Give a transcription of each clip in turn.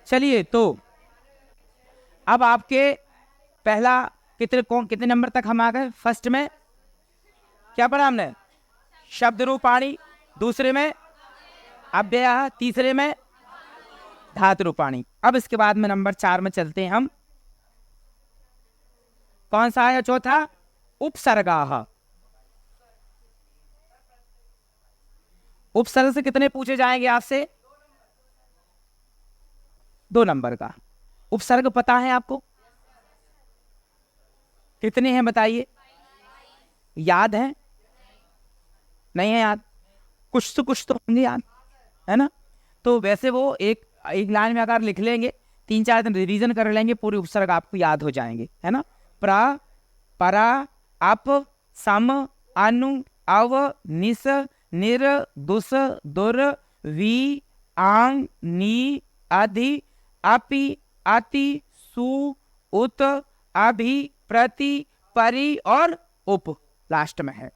चलिए, तो अब आपके पहला कितने नंबर तक हम आ गए? फर्स्ट में क्या पढ़ा हमने? शब्द रूपाणी, दूसरे में अव्यय, तीसरे में धातु रूपाणी। अब इसके बाद में नंबर 4 में चलते हैं हम। कौन सा है चौथा? उपसर्गाः। उपसर्ग से कितने पूछे जाएंगे आपसे? 2 नंबर का। उपसर्ग पता है आपको? कितने हैं बताइए? याद है? नहीं है याद? कुछ तो होंगे याद, है ना? तो वैसे वो एक लाइन में अगर लिख लेंगे, 3-4 दिन रिवीजन कर लेंगे, पूरे उपसर्ग आपको याद हो जाएंगे, है ना? प्रा, परा, अप, सम, अनु, अव, निस, निर, दुस, दुर, वी, आंग, नी, अधि, अपि, अति, सु, उत, अभि, प्रति, परि और उप लास्ट में है।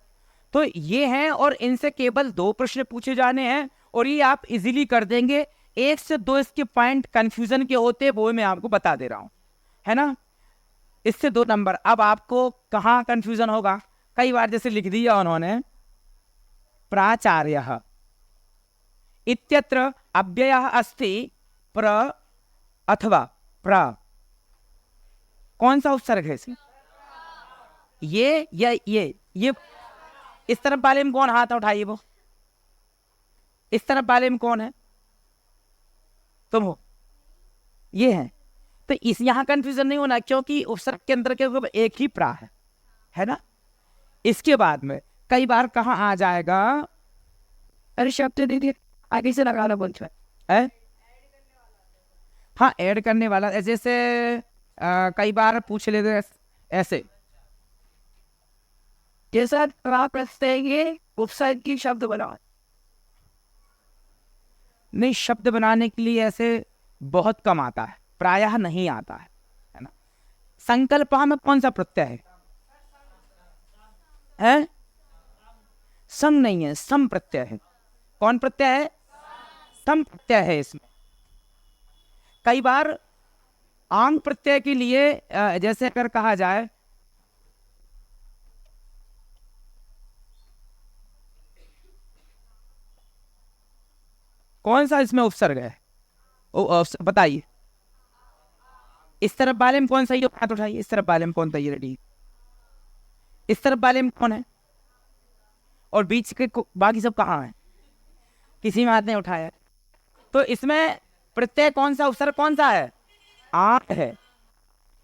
तो ये हैं और इनसे केवल 2 प्रश्न पूछे जाने हैं और ये आप इजीली कर देंगे। 1 से 2 इसके पॉइंट कंफ्यूजन के होते, वो मैं आपको बता दे रहा हूं, है ना? इससे 2 नंबर। अब आपको कहां कंफ्यूजन होगा? कई बार जैसे लिख दिया उन्होंने प्राचार्यः इत्यत्र अव्ययः अस्ति प्र अथवा प्र। कौन सा उपसर्ग है इसमें? ये या ये इस तरफ वाले में कौन? हाथ उठाइए। वो इस तरफ वाले में कौन है? तुम हो, ये है। तो इस यहां कंफ्यूजन नहीं होना, क्योंकि उपसर्ग के अंदर के एक ही प्रा है ना? इसके बाद में कई बार कहां आ जाएगा? अरे शब्द दे दिए, आगे से लगाना बोलते है। हाँ, ऐड करने वाला। जैसे कई बार पूछ लेते ऐसे, जैसा प्रत्यय उपसर्ग की शब्द बनाओ। नहीं, शब्द बनाने के लिए ऐसे बहुत कम आता है, प्रायः नहीं आता है ना? संकल्प में कौन सा प्रत्यय है? सम नहीं है, सम प्रत्यय है। कौन प्रत्यय है? सम प्रत्यय है इसमें। कई बार आंग प्रत्यय के लिए जैसे अगर कहा जाए कौन सा इसमें उपसर्ग है, बताइए। इस तरफ वाले में कौन सा? ये हाथ उठाइए। इस तरफ वाले में कौन था? ये रेडी। इस तरफ वाले में कौन है? और बीच के बाकी सब कहाँ है? किसी में हाथ नहीं उठाया। तो इसमें प्रत्यय कौन सा, उपसर्ग कौन सा है? आंग है।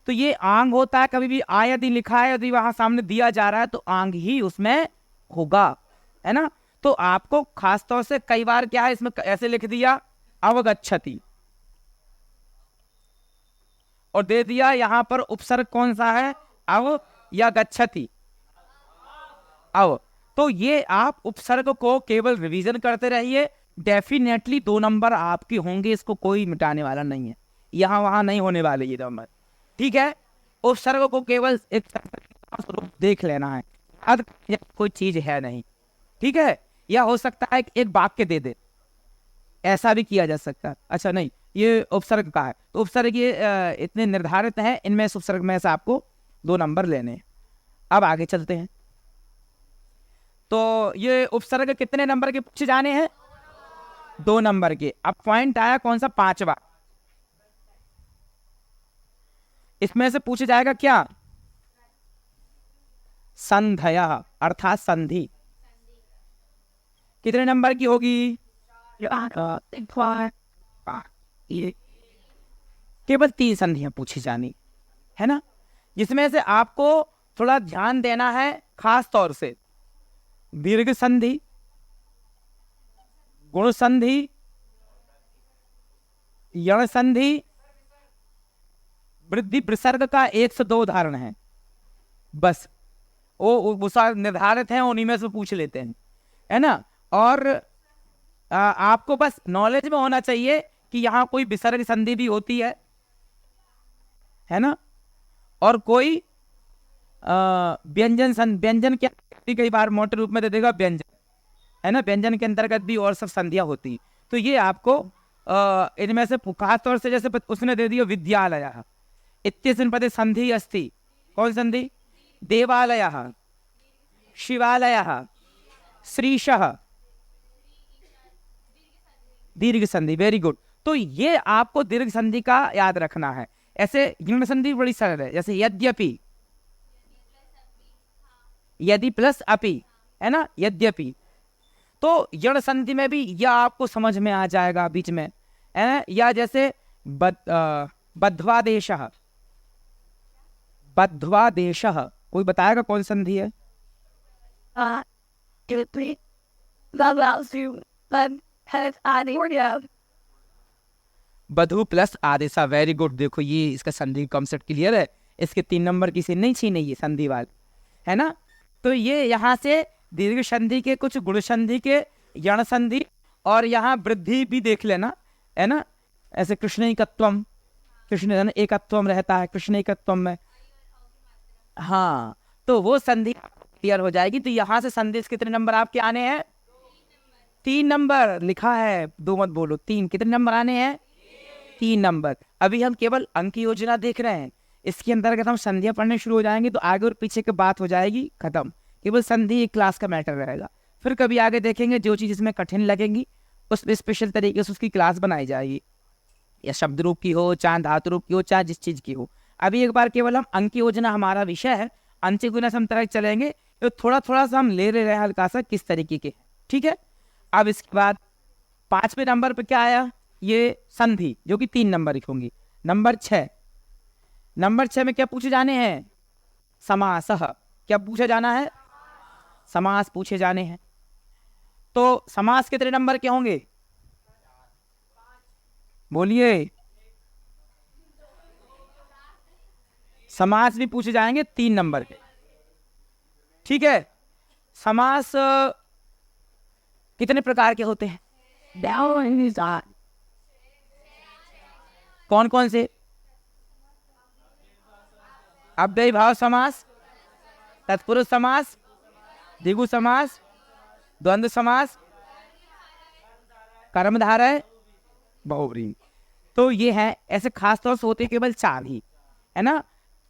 तो ये आंग होता है। कभी भी आ यदि लिखा है, यदि वहां सामने दिया जा रहा है, तो आंग ही उसमें होगा, है ना? तो आपको खासतौर से कई बार क्या है इसमें ऐसे लिख दिया अवगच्छति, और दे दिया यहां पर उपसर्ग कौन सा है? अव या गच्छति? अव। तो ये आप उपसर्ग को केवल रिवीजन करते रहिए, डेफिनेटली 2 नंबर आपके होंगे, इसको कोई मिटाने वाला नहीं है, यहां वहां नहीं होने वाले ये नंबर, ठीक है? उपसर्ग को केवल एक देख लेना है, अब कोई चीज है नहीं, ठीक है? या हो सकता है एक वाक्य दे दे, ऐसा भी किया जा सकता है। अच्छा नहीं, ये उपसर्ग का है, तो उपसर्ग ये इतने निर्धारित हैं, इनमें से उपसर्ग में से आपको 2 नंबर लेने हैं। अब आगे चलते हैं। तो ये उपसर्ग कितने नंबर के पूछे जाने हैं? 2 नंबर के। अब पॉइंट आया कौन सा? 5वां। इसमें से पूछे जाएगा क्या? संधया अर्थात संधि। कितने नंबर की होगी? केवल 3 संधियां पूछी जानी, है ना? जिसमें से आपको थोड़ा ध्यान देना है, खास तौर से दीर्घ संधि, गुण संधि, यण संधि, वृद्धि विसर्ग का 1 से 2 उदाहरण है बस, वो निर्धारित हैं, उन्हीं में से पूछ लेते हैं, है ना? और आपको बस नॉलेज में होना चाहिए कि यहाँ कोई विसर्ग संधि भी होती है ना? और कोई व्यंजन क्या, कई बार मोटे रूप में दे देगा व्यंजन, है ना? व्यंजन के अंतर्गत भी और सब संधियां होती, तो ये आपको इनमें से खास तौर से जैसे उसने दे दिया विद्यालय इत्यस्मिन् पदे संधि अस्ति। कौन संधि? देवालय, शिवालय, श्रीशः, दीर्घ संधि। Very good. तो ये आपको दीर्घ संधि का याद रखना है। ऐसे यण संधि बड़ी सरल है, जैसे यद्यपि, यदि प्लस अपि, है ना, यद्यपि। तो यण संधि में भी यह आपको समझ में आ जाएगा बीच में, है ना। या जैसे बद्ध्वादेशः, बद्ध्वादेशः, कोई बताएगा कौन संधि है? बधु प्लस आदेशा। Very good. देखो ये इसका संधि कॉन्सेप्ट क्लियर है, इसके 3 नंबर किसी नहीं छीने, ये संधि वाले, है ना। तो ये यहाँ से दीर्घ संधि के कुछ गुण संधि के यण संधि, और यहाँ वृद्धि भी देख लेना, है ना। ऐसे कृष्णैकत्वम, कृष्ण एकत्वम रहता है कृष्णैकत्वम में, हाँ, तो वो संधि क्लियर हो जाएगी। तो यहाँ से संधि कितने नंबर आपके आने हैं? 3 नंबर लिखा है, 2 मत बोलो, 3। कितने नंबर आने हैं? 3 नंबर। अभी हम केवल अंक योजना देख रहे हैं, इसके अंतर्गत हम संधियां पढ़ने शुरू हो जाएंगे तो आगे और पीछे की बात हो जाएगी खत्म। केवल संधि एक क्लास का मैटर रहेगा। फिर कभी आगे देखेंगे जो चीज़ इसमें कठिन लगेंगी उस स्पेशल तरीके से उसकी क्लास बनाई जाएगी, या शब्द रूप की हो, चाहे धातु रूप की हो, चाहे जिस चीज़ की हो। अभी एक बार केवल हम अंक योजना हमारा विषय है, अंश गुना से हम तरह चलेंगे, तो थोड़ा थोड़ा सा हम ले रहे हैं हल्का सा किस तरीके के, ठीक है। अब इसके बाद 5वें नंबर पे क्या आया? ये संधि, जो कि 3 नंबर लिखूंगी। नंबर 6, नंबर 6 में क्या पूछे जाने हैं? समासः। क्या पूछे जाना है? समास पूछे जाने हैं। तो समास कितने नंबर के होंगे? बोलिए। समास भी पूछे जाएंगे 3 नंबर के, ठीक है। समास कितने प्रकार के होते हैं? कौन कौन से? अव्ययी भाव समास, तत्पुरुष समास, द्विगु समास, द्वंद्व समास, कर्मधारय, बहुव्रीहि। तो ये है, ऐसे खास तौर से होते केवल 4 ही, है ना।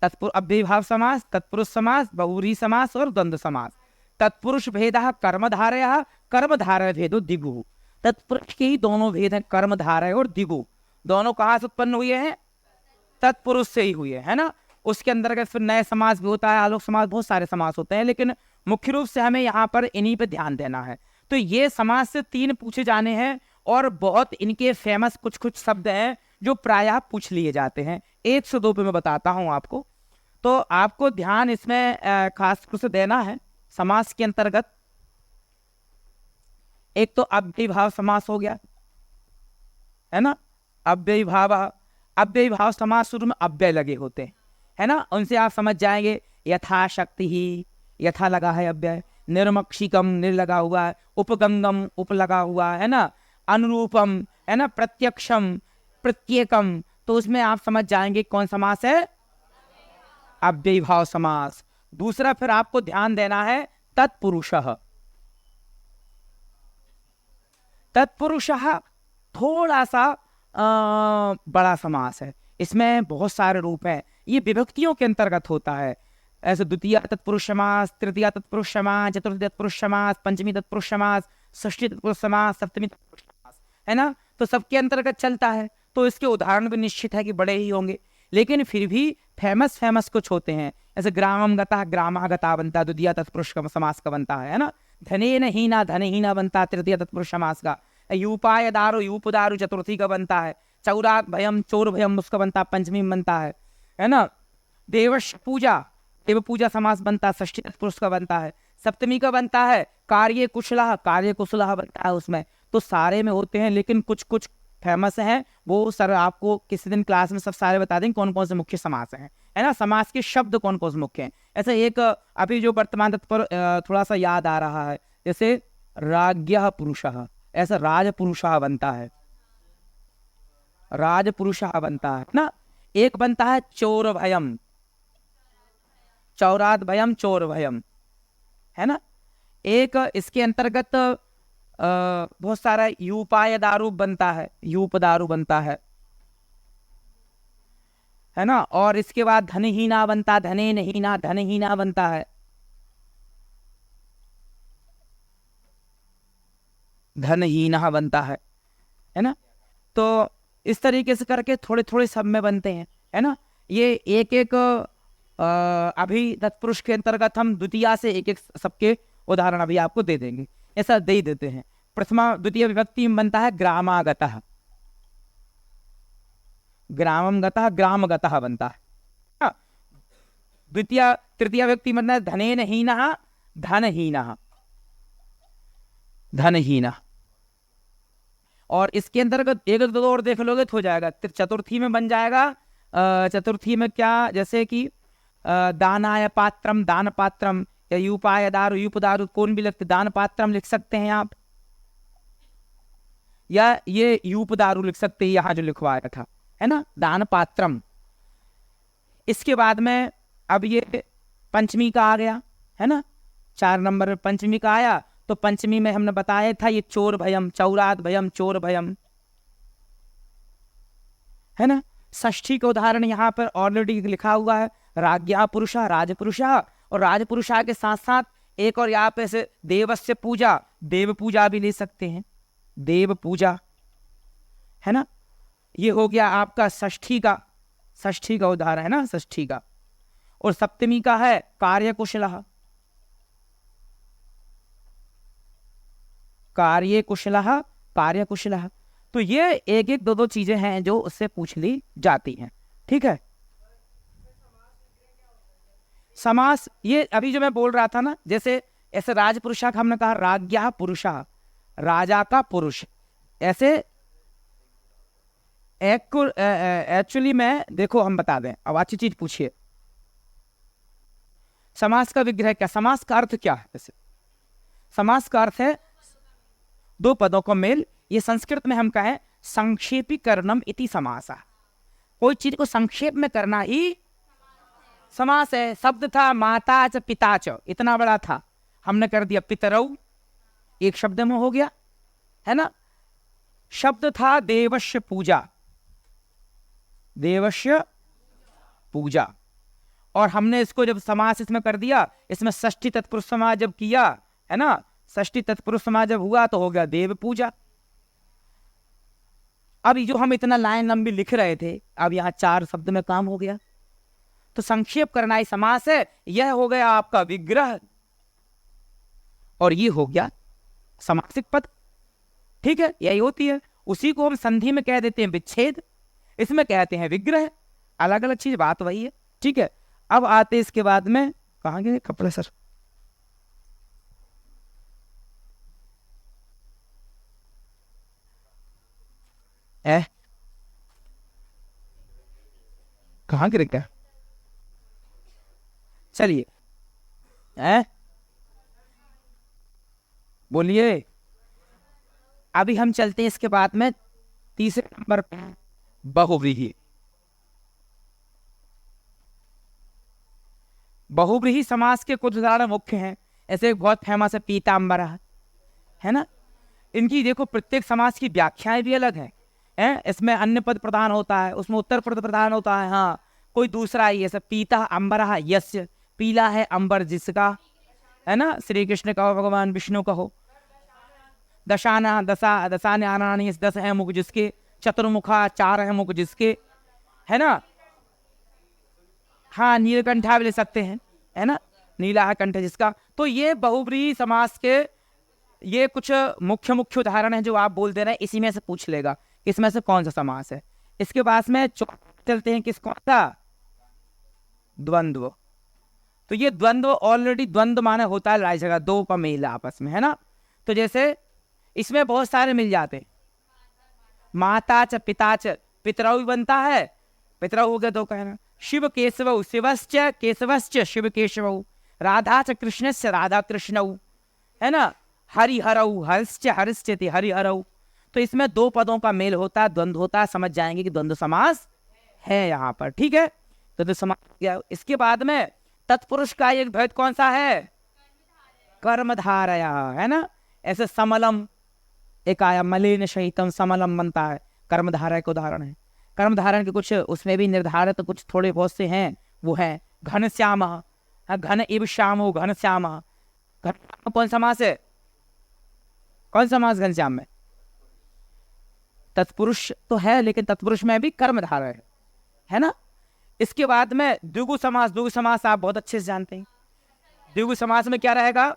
अव्ययी भाव समास, तत्पुरुष समास, बहुव्रीहि समास और द्वंद्व समास। तत्पुरुष भेदः कर्मधारयः, कर्मधारय भेदो द्विगु। तत्पुरुष के ही दोनों भेद हैं, कर्मधारय और द्विगु। दोनों कहाँ से उत्पन्न हुए हैं? तत्पुरुष से ही हुए, है ना। उसके अंतर्गत फिर नए समास भी होता है, आलोक समास, बहुत सारे समास होते हैं, लेकिन मुख्य रूप से हमें यहाँ पर इन्हीं पे ध्यान देना है। तो ये समास से 3 पूछे जाने हैं, और बहुत इनके फेमस कुछ कुछ शब्द हैं जो प्रायः पूछ लिए जाते हैं। 1 से 2 पे मैं बताता हूँ आपको। तो आपको ध्यान इसमें खास रूप से देना है। समास के अंतर्गत एक तो अव्ययी भाव समास हो गया, है ना। अव्ययी भाव समास शुरू में अव्यय लगे होते हैं, है ना। उनसे आप समझ जाएंगे। यथाशक्ति ही, यथा लगा है अव्यय, निर्मक्षिकम निर लगा हुआ है, उपगंगम उप लगा हुआ है ना, अनुरूपम, है ना, प्रत्यक्षम प्रत्येकम। तो उसमें आप समझ जाएंगे कौन समास है? अव्ययी भाव समास। दूसरा फिर आपको ध्यान देना है तत्पुरुषः। तत्पुरुषः थोड़ा सा बड़ा समास है, इसमें बहुत सारे रूप हैं, ये विभक्तियों के अंतर्गत होता है। ऐसे द्वितीय तत्पुरुष समास, तृतीय तत्पुरुष समास, चतुर्थी तत्पुरुष समास, पंचमी तत्पुरुष समास, षष्ठी तत्पुरुष समास, सप्तमी तत्पुरुष समास, है ना। तो सबके अंतर्गत चलता है, तो इसके उदाहरण भी निश्चित है कि बड़े ही होंगे, लेकिन फिर भी फेमस कुछ होते हैं। ऐसे ग्रामम गता, ग्रामागता बनता द्वितीय तत्पुरुष समास का बनता है ना। धनेन हीना, धनहीना बनता तृतीय तत्पुरुष समास का। यूपाय दारु, यूपदारु चतुर्थी का बनता है। चौरात भयम, चोर भयम उसका बनता पंचमी में बनता है ना। देवश पूजा, देव पूजा समास बनता षष्ठी तत्पुरुष का बनता है। सप्तमी का बनता है कार्य कुशला, कार्य कुशला बनता है उसमें। तो सारे में होते हैं, लेकिन कुछ कुछ फेमस हैं, वो सर आपको किसी दिन क्लास में सब सारे बता देंगे कौन कौन से मुख्य समास हैं, है ना। समास के शब्द कौन कौन से मुख्य हैं। ऐसे एक अभी जो वर्तमान तत्पर थोड़ा सा याद आ रहा है, जैसे राज्ञः पुरुषः, ऐसा राजपुरुषः बनता है, राजपुरुषः बनता है ना। एक बनता है चोर भयम, चौरात भयम, चोर भयम, है ना। एक इसके अंतर्गत बहुत सारा यूपाय दारू बनता है, यूप दारू बनता है ना। और इसके बाद धनहीना बनता, धने नहीना, धनहीना बनता है, धनहीना बनता है ना। तो इस तरीके से करके थोड़े थोड़े सब में बनते हैं, है ना। ये एक एक अभी तत्पुरुष के अंतर्गत हम द्वितीया से एक एक सबके उदाहरण अभी आपको दे देंगे, ऐसा दे ही देते हैं। प्रथमा द्वितीय विभक्ति में बनता है ग्रामागतः, ग्रामम गतः, ग्राम गतः बनता है। हाँ। द्वितीय तृतीय विभक्ति बनता है धनेन हीनः, धनहीनः, धनहीनः। और इसके अंतर्गत एक दो और देख लोगे तो हो जाएगा। चतुर्थी में बन जाएगा, चतुर्थी में क्या, जैसे कि दानाय पात्रम, दान पात्रम, या यूपाय दारु, यूप दारु, कौन भी लिखते, दान पात्रम लिख सकते हैं आप, या ये यूप दारू लिख सकते हैं, यहाँ जो लिखवाया था, है ना, दान पात्रम। इसके बाद में अब ये पंचमी का आ गया, है ना, 4 नंबर पंचमी का आया। तो पंचमी में हमने बताया था ये चोर भयम, चौरात भयम, चोर भयम, है ना। षष्ठी का उदाहरण यहाँ पर ऑलरेडी लिखा हुआ है, राज्ञा पुरुषा, राजपुरुषा। और राजपुरुषा के साथ साथ एक और यहाँ पे से देवस्य पूजा, देव पूजा भी ले सकते हैं, देव पूजा, है ना। ये हो गया आपका षष्ठी का, षष्ठी का उदाहरण है ना, षष्ठी का। और सप्तमी का है कार्यकुशलः, कार्यकुशलः, कार्यकुशलः। तो ये एक एक दो दो चीजें हैं जो उससे पूछ ली जाती हैं, ठीक है। समास, ये अभी जो मैं बोल रहा था ना, जैसे ऐसे राजपुरुषा का हमने कहा राज्ञा पुरुषा, राजा का पुरुष, ऐसे एक्चुअली में देखो हम बता दें, अब अच्छी चीज पूछिए, समास का विग्रह क्या, समास का अर्थ क्या है। वैसे समास का अर्थ है दो पदों को मेल। ये संस्कृत में हम कहें संक्षेपीकरणम इति समासा, कोई चीज को संक्षेप में करना ही समास है। शब्द था माता च पिता च, इतना बड़ा था, हमने कर दिया पितरऊ, एक शब्द में हो गया, है ना। शब्द था देवस्य पूजा, देवस्य पूजा, और हमने इसको जब समास इसमें कर दिया, इसमें षष्ठी तत्पुरुष समास जब किया, है ना, षष्ठी तत्पुरुष समास जब हुआ तो हो गया देव पूजा। अब जो हम इतना लाइन लंबी लिख रहे थे, अब यहाँ 4 शब्द में काम हो गया। तो संक्षेप करना ही समास है। यह हो गया आपका विग्रह, और ये हो गया समासिक पद, ठीक है, यही होती है। उसी को हम संधि में कह देते हैं विच्छेद, इसमें कहते हैं विग्रह, अलग अलग चीज, बात वही है, ठीक है। अब आते इसके बाद में, कहाँ गए कपड़े सर, कहाँ गिर गया, चलिए बोलिए। अभी हम चलते हैं इसके बाद में तीसरे नंबर पे, बहुव्रीहि। बहुव्रीहि समास के कुछ उदाहरण मुख्य हैं, ऐसे बहुत फेमस है पीताम्बरा, है ना। इनकी देखो प्रत्येक समास की व्याख्याएं भी अलग हैं, इसमें अन्य पद प्रधान होता है, उसमें उत्तर पद प्रधान होता है, हाँ कोई दूसरा ही है। सब पीता अंबरः यस्य, पीला है अंबर जिसका, है ना, श्री कृष्ण का हो, भगवान विष्णु का हो। दशाना, दशान्यानानि, 10 है मुख जिसके, चतुर्मुखा, 4 है मुख जिसके, है ना। हाँ नीलकंठा भी ले सकते हैं, है ना, नीला है कंठ जिसका। तो ये बहुव्रीहि समास के ये कुछ मुख्य मुख्य उदाहरण है जो आप बोल दे रहे हैं, इसी में से पूछ लेगा इसमें से कौन सा समास है। इसके पास में चलते हैं किस, कौन सा, द्वंद्व। तो ये द्वंद्व ऑलरेडी, द्वंद्व माने होता है लड़ाई झगड़ा, दो का मेल आपस में, है ना। तो जैसे इसमें बहुत सारे मिल जाते हैं, माता च पिता च, पितरऊ बनता है, पितरऊ हो गया दो, कहना शिव केशव, शिवश्च केशवश्च शिव केशव, राधा च कृष्णस्य राधा कृष्णऊ, है ना, हरिहरऊ, हर्श्च हरिश्चेति हरिहरऊ। तो इसमें 2 पदों का मेल होता है, द्वंद्व होता है, समझ जाएंगे कि द्वंद्व समास है यहाँ पर, ठीक है। तो समास। इसके बाद में तत्पुरुष का एक भेद कौन सा है, कर्मधारया, है ना। ऐसे समलम, एक आया मलिन शहीतम समलम बनता है, कर्मधारय का उदाहरण है। कर्मधारण के कुछ उसमें भी निर्धारित कुछ थोड़े बहुत से हैं, वो है घन श्याम, घन इव श्याम हो, घन श्याम। घन कौन समास है, कौन समास घन श्याम में? तत्पुरुष तो है, लेकिन तत्पुरुष में भी कर्मधारय है ना। इसके बाद में द्विगु समास, द्विगु समास आप बहुत अच्छे से जानते हैं। द्विगु समास में क्या रहेगा?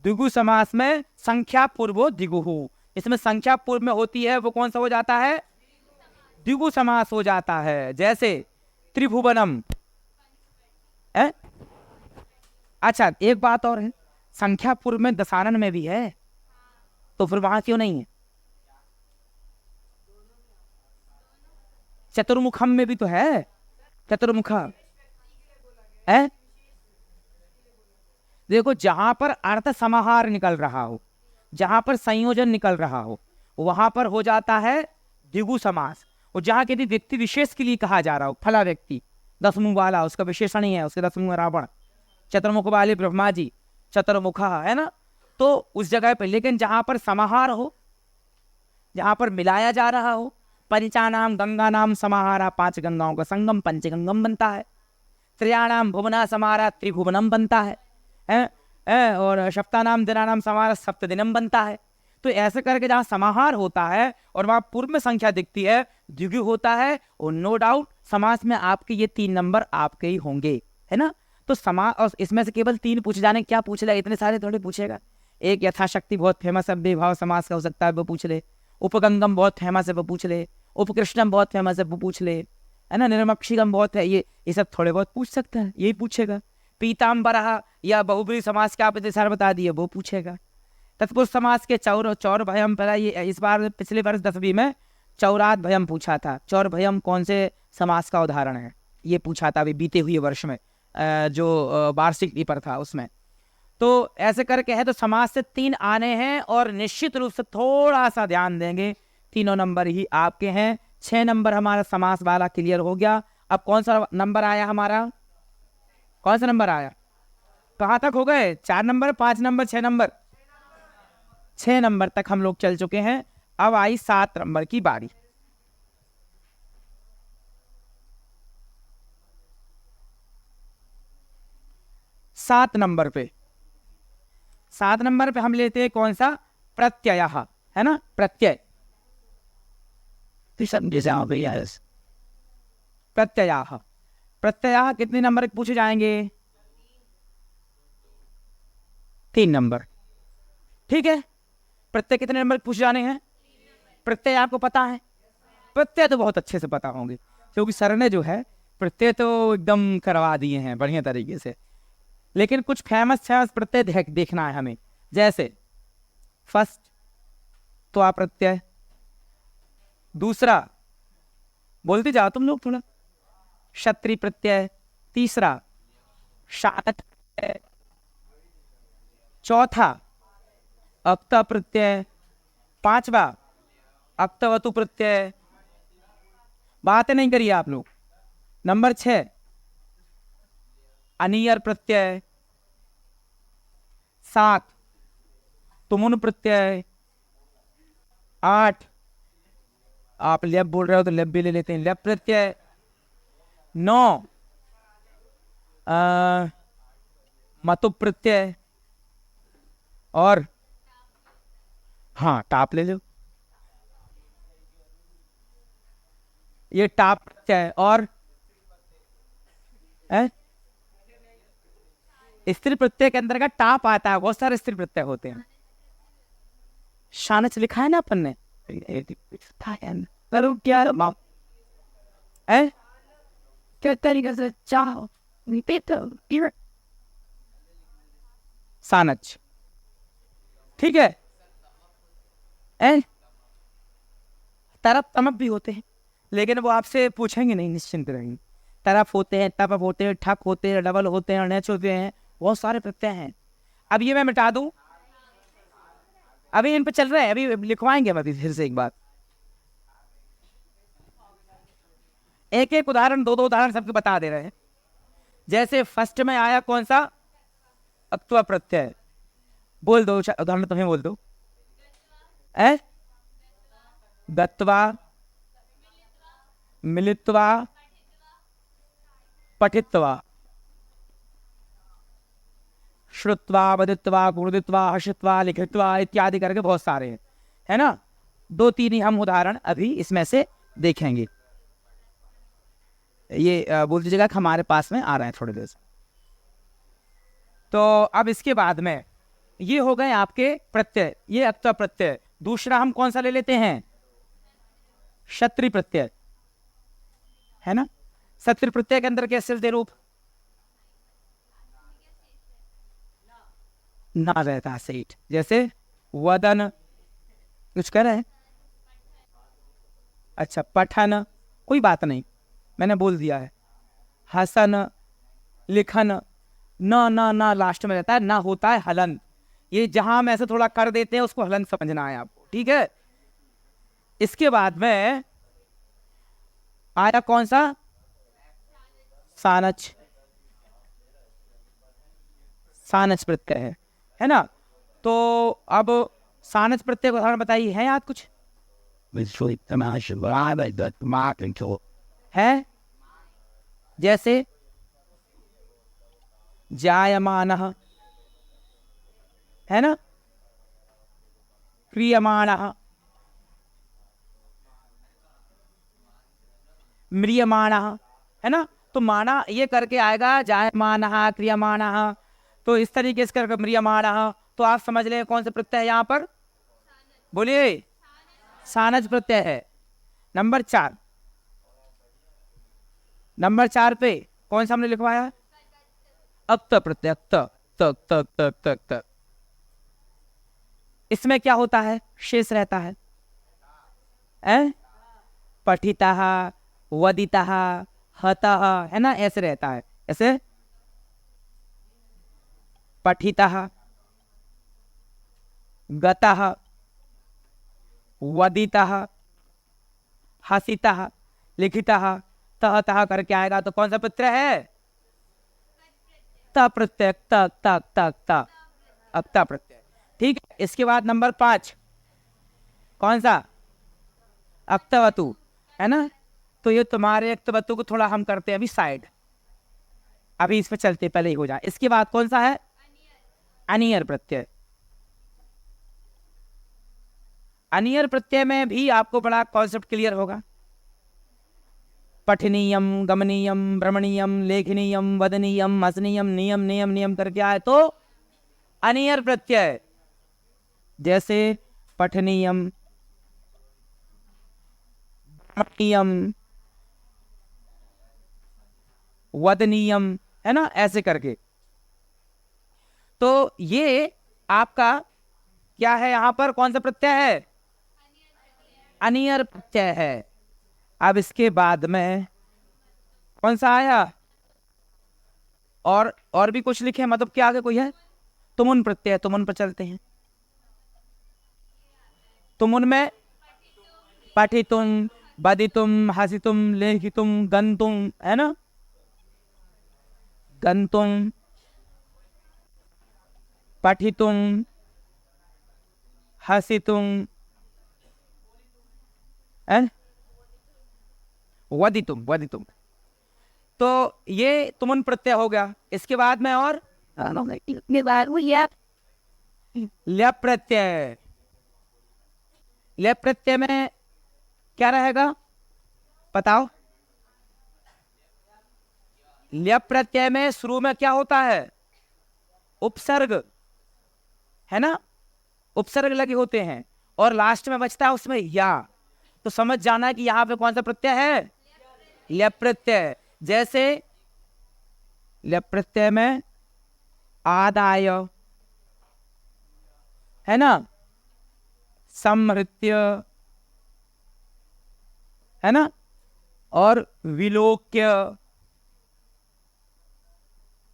द्विगु समास में संख्या पूर्वो द्विगु, इसमें संख्या पूर्व में होती है, वो कौन सा हो जाता है? द्विगु समास हो जाता है। जैसे त्रिभुवनम है। अच्छा एक बात और है, संख्या पूर्व में दशानन में भी है, तो फिर वहां क्यों नहीं है? चतुर्मुखम में भी तो है, चतुर्मुखा है। देखो जहां पर अर्थ समाहार निकल रहा हो, जहां पर संयोजन निकल रहा हो, वहां पर हो जाता है द्विगु समास। और जहां किसी व्यक्ति विशेष के लिए कहा जा रहा हो, फला व्यक्ति 10 मुंह वाला, उसका विशेषण ही है, उसके 10 मुंह रावण, चतुर्मुख वाले ब्रह्मा जी, चतुर्मुखा है ना, तो उस जगह पर। लेकिन जहां पर समाहार हो, जहां पर मिलाया जा रहा हो, पंचानाम गंगा नाम समाहारा, 5 गंगाओं का संगम पंचगंगम बनता है। त्रयाणाम भुवना समाहारा, त्रिभुवनम बनता है। और सप्तानाम दिनानाम समाहारा, सप्त दिनम बनता है। तो ऐसे करके जहां समाहार होता है और वहां पूर्व में संख्या दिखती है, द्विगु होता है, और नो डाउट समास में आपके ये 3 नंबर आपके ही होंगे, है ना। तो समास, और इसमें से केवल 3 पूछे जाने, क्या पूछ ले, इतने सारे थोड़े पूछेगा। एक यथाशक्ति बहुत फेमस है, बेभाव समास का हो सकता है, वो पूछ ले। उपगंगम बहुत फेमस है, वो पूछ ले। उपकृष्णम बहुत फेमस है, वो पूछ ले, है ना। निर्मक्षिगम बहुत है, ये सब थोड़े बहुत पूछ सकता है, यही पूछेगा। पीताम्बरः या बहुब्रीहि समास के आप इतने सारे बता दिए, वो पूछेगा। तत्पुरुष समास के चौर भयम, पहला ये इस बार पिछले वर्ष 10वीं में चौरात भयम पूछा था। चौर भयम कौन से समास का उदाहरण है, ये पूछा था अभी बीते हुए वर्ष में, जो वार्षिक पेपर था उसमें। तो ऐसे करके है, तो समास से 3 आने हैं, और निश्चित रूप से थोड़ा सा ध्यान देंगे, तीनों नंबर ही आपके हैं। 6 नंबर हमारा समास वाला क्लियर हो गया। अब कौन सा नंबर आया हमारा, कौन सा नंबर आया? कहाँ तक हो गए? 4 नंबर, 5 नंबर, 6 नंबर? 6 नंबर तक हम लोग चल चुके हैं। अब आई 7 नंबर की बारी। सात नंबर पे हम लेते हैं कौन सा? प्रत्यय, है ना, प्रत्यय। प्रत्यय कितने नंबर पूछे जाएंगे? 3 नंबर, ठीक है। प्रत्यय कितने नंबर पूछे जाने हैं? प्रत्यय आपको पता है? प्रत्यय तो बहुत अच्छे से पता होंगे, क्योंकि सर ने जो है प्रत्यय तो एकदम करवा दिए हैं बढ़िया तरीके से। लेकिन कुछ फेमस प्रत्यय देखना है हमें। जैसे फर्स्ट तो आप प्रत्यय, दूसरा बोलते जाओ तुम लोग थोड़ा, क्षत्रिय प्रत्यय, तीसरा शानच प्रत्यय, चौथा अक्त प्रत्यय, पांचवा अक्तवतु प्रत्यय। बातें नहीं करिए आप लोग। नंबर 6 अनियर प्रत्यय, 7 तुमुन प्रत्यय, 8 आप लेप बोल रहे हो तो लेप भी ले लेते हैं, लेप प्रत्यय, 9 मतु प्रत्यय, और हाँ टाप ले लो, ये टाप प्रत्यय। और स्त्री प्रत्यय के अंतर्गत टाप आता है, बहुत सारे स्त्री प्रत्यय होते हैं। शानच लिखा है ना अपन ने, क्या तरीके से चाहो सानच, ठीक है। तरफ तमप भी होते हैं, लेकिन वो आपसे पूछेंगे नहीं, निश्चिंत रहेंगे। तरफ होते हैं, तपप होते हैं, ठक होते हैं, डबल होते हैं, नेच होते हैं, बहुत सारे प्रत्यय हैं। अब ये मैं मिटा दूं, अभी इन पे चल रहे हैं, अभी लिखवाएंगे हम अभी फिर से एक बार। एक एक उदाहरण, 2-2 उदाहरण सबके बता दे रहे हैं। जैसे फर्स्ट में आया कौन सा? अक्त्वा प्रत्यय, बोल दो उदाहरण, तुम्हें बोल दो। ए गत्वा, मिलित्वा, पठित्वा, श्रुत्वा, वदित्वा, गुरुदित्वा, हर्षित्वा, लिखित्वा इत्यादि करके बहुत सारे हैं, है ना। 2-3 ही हम उदाहरण अभी इसमें से देखेंगे। ये बोल दीजिएगा कि हमारे पास में आ रहा है थोड़ी देर से। तो अब इसके बाद में ये हो गए आपके प्रत्यय, ये अक्ता प्रत्यय। दूसरा हम कौन सा ले लेते हैं? क्षत्रिय प्रत्यय, है ना। क्षत्रिय प्रत्यय के अंदर कैसे चलते रूप? ना रहता सेठ, जैसे वदन, कुछ कह रहे हैं? अच्छा, पठन, कोई बात नहीं, मैंने बोल दिया है। हसन, लिखन, ना लास्ट में रहता है, ना होता है हलन। ये जहां हम ऐसे थोड़ा कर देते हैं उसको हलन समझना है आपको, ठीक है। इसके बाद में आया कौन सा? सानच, सानच प्रत्यय है ना। तो अब सानच प्रत्यय को उदाहरण बताइए, है याद कुछ? है जैसे जायमानः, है ना, क्रियमाणः, म्रियमाणः, है ना। तो माना ये करके आएगा जायमानः, क्रियमाणः, तो इस तरीके से करके म्रियमाणः। तो आप समझ लें कौन सा प्रत्यय है यहाँ पर? बोलिए, सानज प्रत्यय है। नंबर 4, नंबर 4 पे कौन सा हमने लिखवाया? अक्त प्रत्यय, तक तक तक तक तक तक। इसमें क्या होता है? शेष रहता है, पठितः, वदितः, हतः, है ना, ऐसे रहता है। ऐसे पठितः, गतः, वदितः, हसितः, लिखितः, तह करके आएगा। तो कौन सा प्रत्यय है? त प्रत्यय, तक तक तक तक, अक्ता प्रत्यय, ठीक है। इसके बाद नंबर 5 कौन सा? अक्तवतु, है ना। तो ये तुम्हारे अक्तवतु को थोड़ा हम करते हैं अभी साइड, अभी इस पे चलते पहले ही हो जाए। इसके बाद कौन सा है? अनियर प्रत्यय। अनियर प्रत्यय में भी आपको बड़ा कॉन्सेप्ट क्लियर होगा। पठनीयम, गमनीयम, भ्रमणीयम, लेखनीयम, वदनीयम, हसनीयम, नियम नियम नियम करके आए तो अनियर प्रत्यय। जैसे पठनीयम, भ्रमणीयम, वदनीयम, है ना, ऐसे करके। तो ये आपका क्या है? यहां पर कौन सा प्रत्यय है? अनियर प्रत्यय है। अब इसके बाद में कौन सा आया? और भी कुछ लिखे, मतलब क्या आगे कोई है? तुमुन प्रत्यय, तुमुन पर चलते हैं। तुमुन में पठितुम, बदितुम, हसितुम, लेखितुम, गंतुम, है ना, गंतुम, पठितुम, हसितुम, वदितुम, वदितुम। तो ये तुमुन प्रत्यय हो गया। इसके बाद में और ल्यप प्रत्यय। ल्यप प्रत्यय में क्या रहेगा बताओ? ल्यप प्रत्यय में शुरू में क्या होता है? उपसर्ग, है ना, उपसर्ग लगे होते हैं और लास्ट में बचता है उसमें या। तो समझ जाना है कि यहां पे कौन सा प्रत्यय है? ल्यप प्रत्यय। जैसे ल्यप प्रत्यय में आदाय, है ना, समृत्य, है ना, और विलोक्य,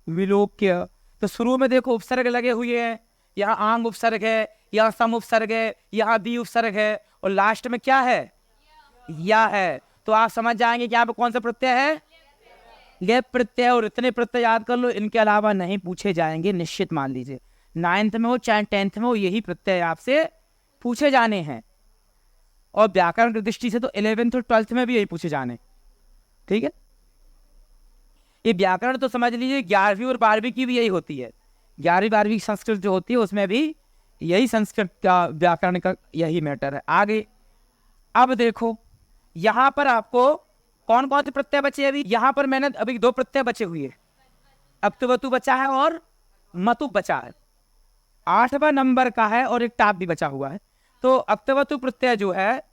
विलोक्य। तो शुरू में देखो उपसर्ग लगे हुए हैं, यहाँ आंग उपसर्ग है, यहाँ सम उपसर्ग है, यहाँ दी उपसर्ग है, और लास्ट में क्या है? या है। तो आप समझ जाएंगे कि यहाँ पे कौन सा प्रत्यय है? लेप प्रत्यय। और इतने प्रत्यय याद कर लो, इनके अलावा नहीं पूछे जाएंगे, निश्चित मान लीजिए। 9th में हो चाहे 10th में हो, यही प्रत्यय आपसे पूछे जाने हैं, और व्याकरण की दृष्टि से तो 11th और 12th में भी यही पूछे जाने। ठीक है, ये व्याकरण तो समझ लीजिए 11वीं और 12वीं की भी यही होती है। 11वीं 12वीं संस्कृत जो होती है उसमें भी यही संस्कृत का व्याकरण का यही मैटर है। आगे अब देखो यहाँ पर आपको कौन कौन से प्रत्यय बचे। अभी यहाँ पर मैंने अभी 2 प्रत्यय बचे हुए, अक्तवतु बचा है और मतु बचा है। 8वां नंबर का है और एक टाप भी बचा हुआ है। तो अक्तवतु प्रत्यय जो है,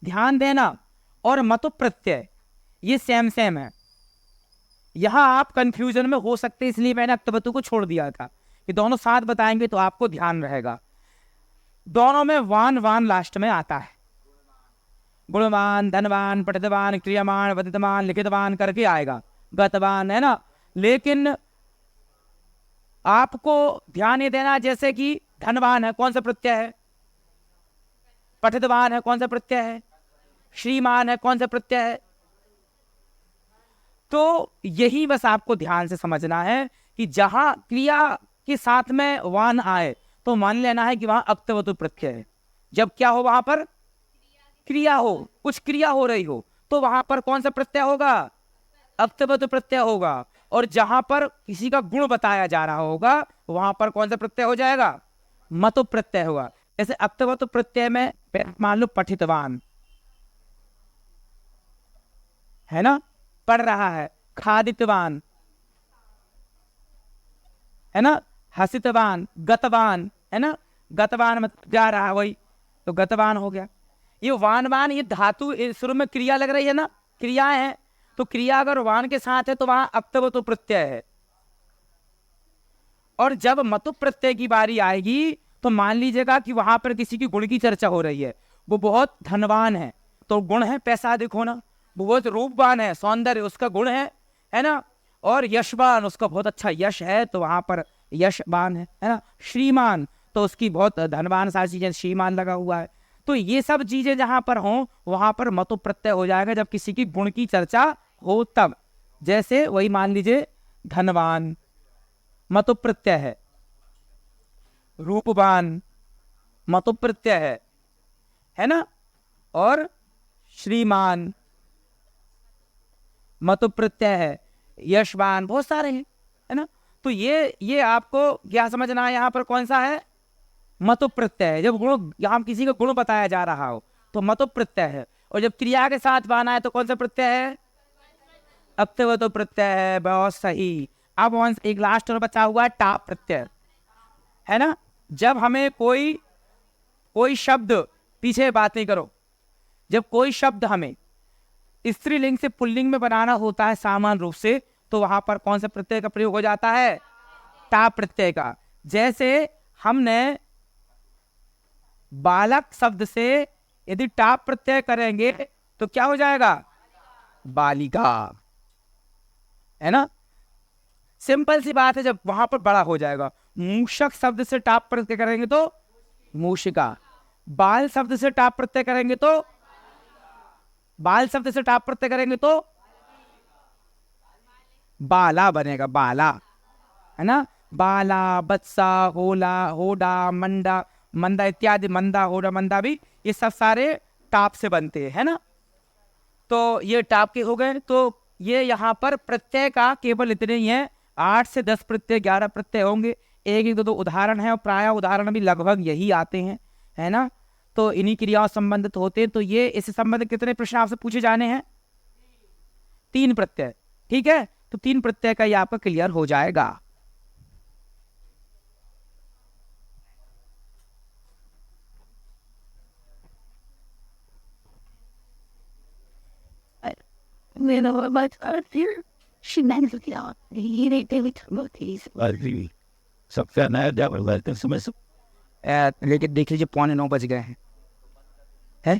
ध्यान देना, और मतु प्रत्यय ये सेम सेम है। यहां आप कंफ्यूजन में हो सकते, इसलिए मैंने अक्तवतु को छोड़ दिया था कि दोनों साथ बताएंगे तो आपको ध्यान रहेगा। दोनों में वान वान लास्ट में आता है। गुणवान, धनवान, पठितवान, क्रियमान, वदितवान, लिखितवान करके आएगा, गतवान, है ना। लेकिन आपको ध्यान ये देना, जैसे कि धनवान है, कौन सा प्रत्यय है? पठितवान है, कौन सा प्रत्यय है? श्रीमान है, कौन सा प्रत्यय है? तो यही बस आपको ध्यान से समझना है कि जहां क्रिया के साथ में वान आए तो मान लेना है कि वहां अक्तवतु प्रत्यय है। जब क्या हो, वहां पर क्रिया हो, कुछ क्रिया हो रही हो, तो वहां पर कौन सा प्रत्यय होगा? अक्तवतु प्रत्यय होगा। और जहां पर किसी का गुण बताया जा रहा होगा वहां पर कौन सा प्रत्यय हो जाएगा? मतु प्रत्यय होगा। जैसे अक्तवतु प्रत्यय में मान लो पठितवान है ना, पढ़ रहा है। खादितवान है ना, हसितवान, गतवान है ना, गतवान मतलब जा रहा है, वही तो गतवान हो गया। ये वान वान, ये धातु शुरू में क्रिया लग रही है ना, क्रियाएं हैं, तो क्रिया अगर वान के साथ है तो वहां अक्तवतु प्रत्यय है। और जब मतु प्रत्यय की बारी आएगी तो मान लीजिएगा कि वहां पर किसी की गुण की चर्चा हो रही है, वो बहुत धनवान है, तो गुण है पैसा देखो ना, वो बहुत रूपवान है, सौंदर्य उसका गुण है ना, और यशवान, उसका बहुत अच्छा यश है, तो वहां पर यशवान है ना। श्रीमान, तो उसकी बहुत धनवान सारी चीजें, श्रीमान लगा हुआ है। तो ये सब चीजें जहां पर हों वहां पर मतु प्रत्यय हो जाएगा जब किसी की गुण की चर्चा हो तब। जैसे वही मान लीजिए धनवान मतु प्रत्यय है, रूपवान मतु प्रत्यय है ना, और श्रीमान मतु प्रत्यय है, यशवान, बहुत सारे हैं, है ना। तो ये आपको क्या समझना है, यहाँ पर कौन सा है? मतु प्रत्यय है। जब गुण, यहाँ किसी का गुण बताया जा रहा हो तो मतु प्रत्यय है, और जब क्रिया के साथ बना है तो कौन सा प्रत्यय है? अक्तवतु प्रत्यय है। बहुत सही। अब एक लास्ट और बचा हुआ है टाप प्रत्यय, है ना। जब हमें कोई शब्द, पीछे बात नहीं करो, जब कोई शब्द हमें स्त्रीलिंग से पुल्लिंग में बनाना होता है सामान्य रूप से, तो वहां पर कौन सा प्रत्यय का प्रयोग हो जाता है? टाप प्रत्यय का। जैसे हमने बालक शब्द से यदि टाप प्रत्यय करेंगे तो क्या हो जाएगा? बालिका, है ना। सिंपल सी बात है, जब वहां पर बड़ा हो जाएगा। मूषक शब्द से टाप प्रत्यय करेंगे तो मूषिका, बाल शब्द से टाप प्रत्यय करेंगे तो बाल शब्द से टाप प्रत्यय करेंगे तो बाला बनेगा, बाला, है ना। बाला, बत्सा, होला, होडा, मंडा, मंदा इत्यादि, मंदा, होडा, मंदा भी ये सब सारे टाप से बनते हैं, है ना। तो ये टाप के हो गए। तो ये यहाँ पर प्रत्यय का केवल इतने ही है, 8 से 10 प्रत्यय, 11 प्रत्यय होंगे। एक दो उदाहरण है, और प्राय उदाहरण भी लगभग यही आते हैं, है ना। तो इन्हीं क्रियाओं संबंधित होते हैं। तो ये इससे संबंधित कितने प्रश्न आपसे पूछे जाने हैं? 3 प्रत्यय, ठीक है। तो 3 प्रत्यय का ये आपका क्लियर हो जाएगा। लेकिन देख लीजिए 8:45 बज गए हैं, है?